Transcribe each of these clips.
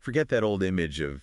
Forget that old image of,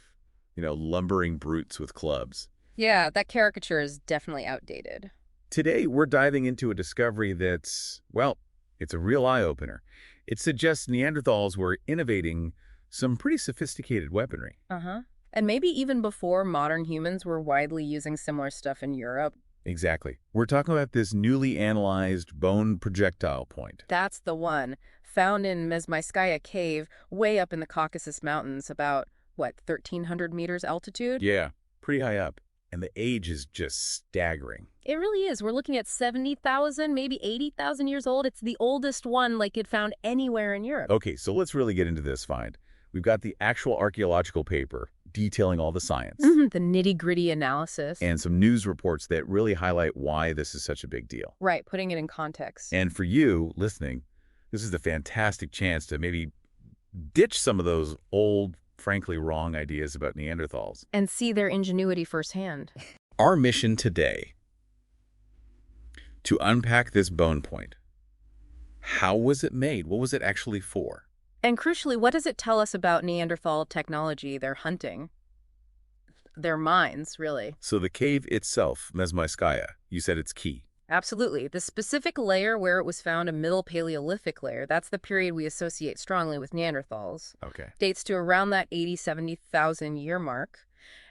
lumbering brutes with clubs. Yeah, that caricature is definitely outdated. Today, we're diving into a discovery that's, well, it's a real eye-opener. It suggests Neanderthals were innovating some pretty sophisticated weaponry. Uh-huh. And maybe even before modern humans were widely using similar stuff in Europe. Exactly. We're talking about this newly analyzed bone projectile point. That's the one. Found in Mezmaiskaya Cave, way up in the Caucasus Mountains, about, 1,300 meters altitude? Yeah, pretty high up. And the age is just staggering. It really is. We're looking at 70,000, maybe 80,000 years old. It's the oldest one like it found anywhere in Europe. Okay, so let's really get into this find. We've got the actual archaeological paper detailing all the science. The nitty-gritty analysis. And some news reports that really highlight why this is such a big deal. Right, putting it in context. And for you, listening, this is a fantastic chance to maybe ditch some of those old, frankly wrong ideas about Neanderthals. And see their ingenuity firsthand. Our mission today, to unpack this bone point. How was it made? What was it actually for? And crucially, what does it tell us about Neanderthal technology, their hunting, their minds, really? So the cave itself, Mezmaiskaya, you said it's key. Absolutely. The specific layer where it was found, a Middle Paleolithic layer, that's the period we associate strongly with Neanderthals. Okay. Dates to around that 70,000 year mark.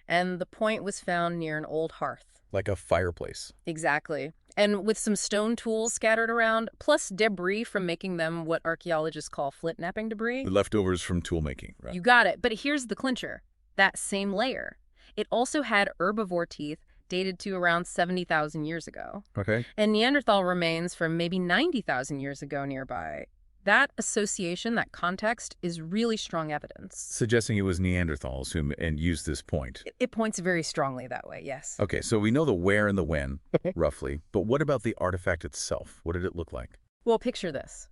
And the point was found near an old hearth. Like a fireplace. Exactly. And with some stone tools scattered around, plus debris from making them what archaeologists call flint-knapping debris. The leftovers from tool making, right? You got it. But here's the clincher. That same layer. It also had herbivore teeth dated to around 70,000 years ago. Okay. And Neanderthal remains from maybe 90,000 years ago nearby. That association, that context, is really strong evidence. Suggesting it was Neanderthals who used this point. It points very strongly that way, yes. Okay, so we know the where and the when, roughly. But what about the artifact itself? What did it look like? Well, picture this.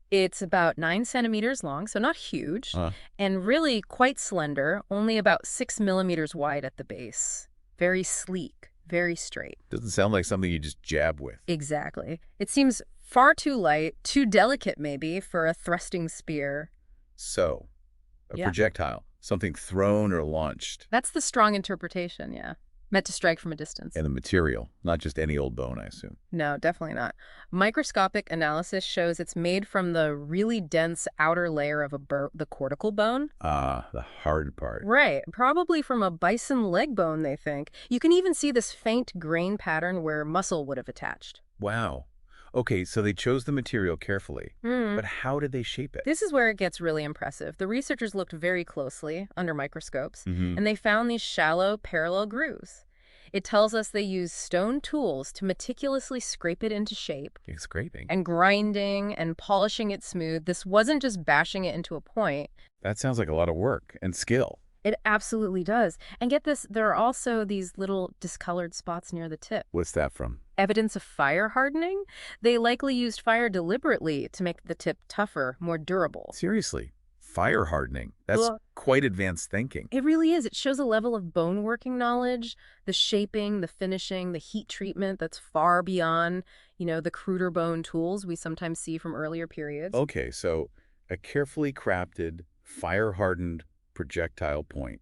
It's about 9 centimeters long, so not huge, and really quite slender, only about 6 millimeters wide at the base. Very sleek, very straight. Doesn't sound like something you just jab with. Exactly. It seems far too light, too delicate maybe, for a thrusting spear. So, a projectile, something thrown or launched. That's the strong interpretation, yeah. Meant to strike from a distance. And the material, not just any old bone, I assume. No, definitely not. Microscopic analysis shows it's made from the really dense outer layer of the cortical bone. Ah, the hard part. Right. Probably from a bison leg bone, they think. You can even see this faint grain pattern where muscle would have attached. Wow. Okay, so they chose the material carefully. But how did they shape it? This is where it gets really impressive. The researchers looked very closely under microscopes, and they found these shallow parallel grooves. It tells us they used stone tools to meticulously scrape it into shape. Scraping. And grinding and polishing it smooth. This wasn't just bashing it into a point. That sounds like a lot of work and skill. It absolutely does. And get this, there are also these little discolored spots near the tip. What's that from? Evidence of fire hardening? They likely used fire deliberately to make the tip tougher, more durable. Seriously, fire hardening. That's quite advanced thinking. It really is. It shows a level of bone working knowledge, the shaping, the finishing, the heat treatment that's far beyond, the cruder bone tools we sometimes see from earlier periods. Okay, so a carefully crafted, fire-hardened projectile point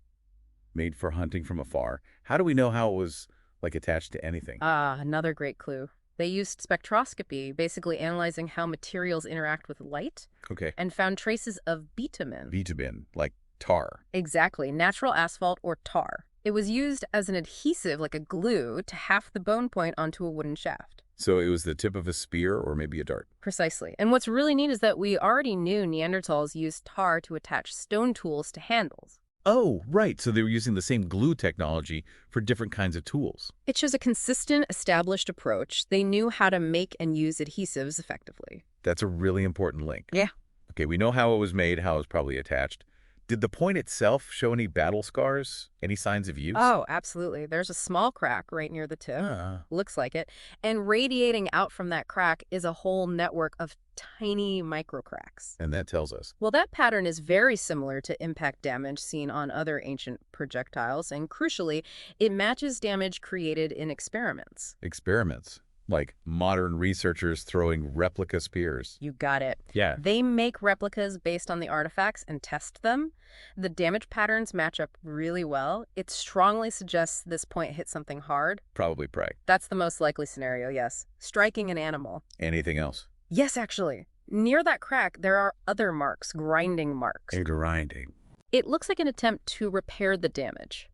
made for hunting from afar. How do we know how it was attached to anything? Another great clue. They used spectroscopy, basically analyzing how materials interact with light. Okay. And found traces of bitumen. Bitumen, like tar. Exactly. Natural asphalt or tar. It was used as an adhesive, like a glue, to haft the bone point onto a wooden shaft. So it was the tip of a spear or maybe a dart. Precisely. And what's really neat is that we already knew Neanderthals used tar to attach stone tools to handles. Oh, right. So they were using the same glue technology for different kinds of tools. It shows a consistent, established approach. They knew how to make and use adhesives effectively. That's a really important link. Yeah. Okay, we know how it was made, how it was probably attached. Did the point itself show any battle scars? Any signs of use? Oh, absolutely. There's a small crack right near the tip. Looks like it. And radiating out from that crack is a whole network of tiny microcracks. And that tells us? Well, that pattern is very similar to impact damage seen on other ancient projectiles. And crucially, it matches damage created in experiments. Experiments? Like modern researchers throwing replica spears. You got it. Yeah. They make replicas based on the artifacts and test them. The damage patterns match up really well. It strongly suggests this point hit something hard. Probably prey. That's the most likely scenario, yes. Striking an animal. Anything else? Yes, actually. Near that crack, there are other marks, grinding marks. A grinding. It looks like an attempt to repair the damage,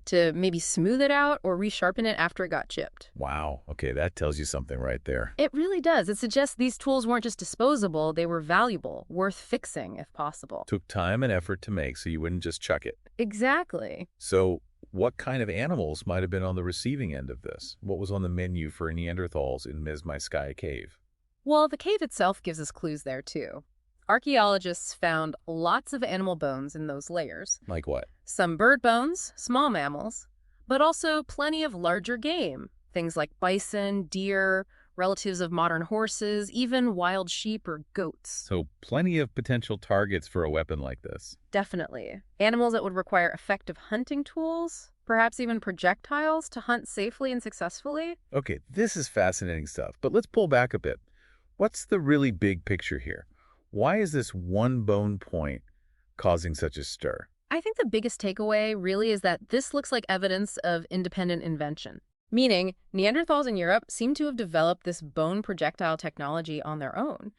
to maybe smooth it out or resharpen it after it got chipped. Wow. Okay, that tells you something right there. It really does. It suggests these tools weren't just disposable, they were valuable, worth fixing if possible. Took time and effort to make, so you wouldn't just chuck it. Exactly. So what kind of animals might have been on the receiving end of this? What was on the menu for Neanderthals in Mezmaiskaya Cave? Well, the cave itself gives us clues there, too. Archaeologists found lots of animal bones in those layers. Like what? Some bird bones, small mammals, but also plenty of larger game. Things like bison, deer, relatives of modern horses, even wild sheep or goats. So plenty of potential targets for a weapon like this. Definitely. Animals that would require effective hunting tools, perhaps even projectiles to hunt safely and successfully. Okay, this is fascinating stuff, but let's pull back a bit. What's the really big picture here? Why is this one bone point causing such a stir? I think the biggest takeaway really is that this looks like evidence of independent invention. Meaning, Neanderthals in Europe seem to have developed this bone projectile technology on their own.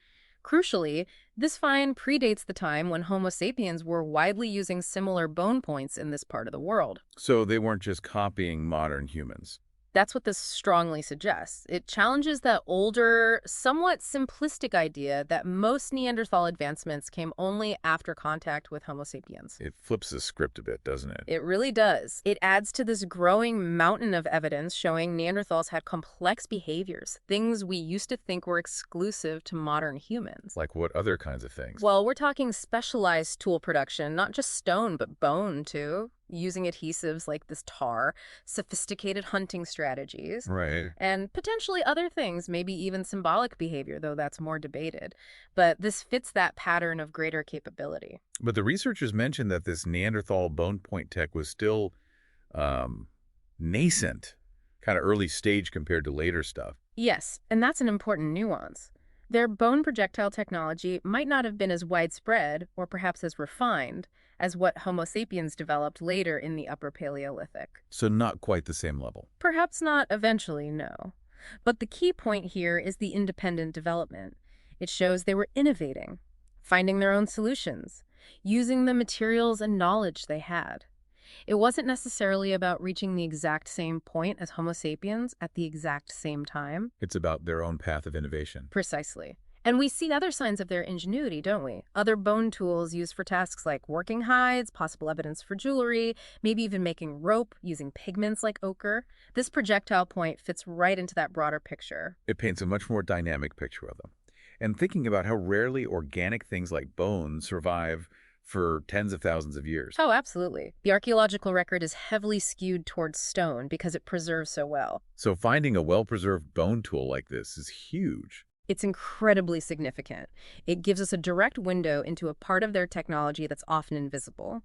Crucially, this find predates the time when Homo sapiens were widely using similar bone points in this part of the world. So they weren't just copying modern humans. That's what this strongly suggests. It challenges that older, somewhat simplistic idea that most Neanderthal advancements came only after contact with Homo sapiens. It flips the script a bit, doesn't it? It really does. It adds to this growing mountain of evidence showing Neanderthals had complex behaviors, things we used to think were exclusive to modern humans. Like what other kinds of things? Well, we're talking specialized tool production, not just stone, but bone, too. Using adhesives like this tar, sophisticated hunting strategies, Right. and potentially other things, maybe even symbolic behavior, though that's more debated. But this fits that pattern of greater capability. But the researchers mentioned that this Neanderthal bone point tech was still nascent, kind of early stage compared to later stuff. Yes, and that's an important nuance. Their bone projectile technology might not have been as widespread, or perhaps as refined, as what Homo sapiens developed later in the Upper Paleolithic. So not quite the same level. Perhaps not eventually, no. But the key point here is the independent development. It shows they were innovating, finding their own solutions, using the materials and knowledge they had. It wasn't necessarily about reaching the exact same point as Homo sapiens at the exact same time. It's about their own path of innovation. Precisely. And we see other signs of their ingenuity, don't we? Other bone tools used for tasks like working hides, possible evidence for jewelry, maybe even making rope using pigments like ochre. This projectile point fits right into that broader picture. It paints a much more dynamic picture of them. And thinking about how rarely organic things like bones survive for tens of thousands of years. Oh, absolutely. The archaeological record is heavily skewed towards stone because it preserves so well. So finding a well-preserved bone tool like this is huge. It's incredibly significant. It gives us a direct window into a part of their technology that's often invisible.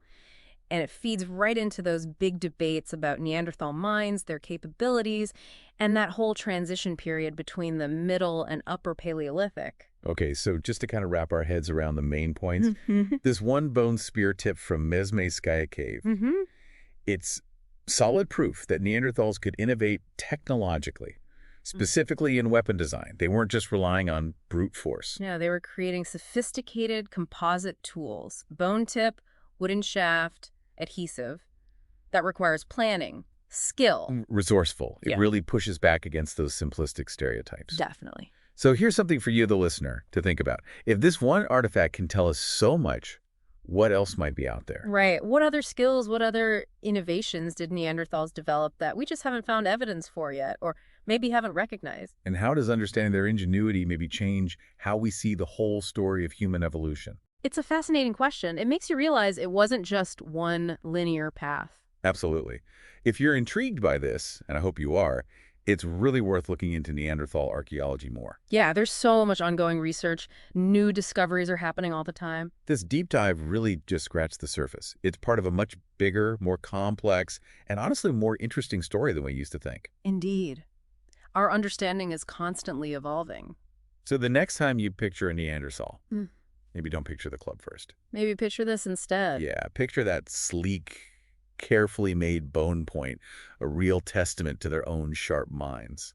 And it feeds right into those big debates about Neanderthal minds, their capabilities, and that whole transition period between the Middle and Upper Paleolithic. Okay, so just to kind of wrap our heads around the main points, this one bone spear tip from Mezmaiskaya Cave, it's solid proof that Neanderthals could innovate technologically. Specifically in weapon design. They weren't just relying on brute force. No, they were creating sophisticated composite tools, bone tip, wooden shaft, adhesive, that requires planning, skill. Resourceful. It Yeah. really pushes back against those simplistic stereotypes. Definitely. So here's something for you, the listener, to think about. If this one artifact can tell us so much, what else might be out there? Right. What other skills, what other innovations did Neanderthals develop that we just haven't found evidence for yet, or maybe haven't recognized? And how does understanding their ingenuity maybe change how we see the whole story of human evolution? It's a fascinating question. It makes you realize it wasn't just one linear path. Absolutely. If you're intrigued by this, and I hope you are, it's really worth looking into Neanderthal archaeology more. Yeah, there's so much ongoing research. New discoveries are happening all the time. This deep dive really just scratched the surface. It's part of a much bigger, more complex, and honestly more interesting story than we used to think. Indeed. Our understanding is constantly evolving. So the next time you picture a Neanderthal, maybe don't picture the club first. Maybe picture this instead. Yeah, picture that sleek, carefully made bone point, a real testament to their own sharp minds.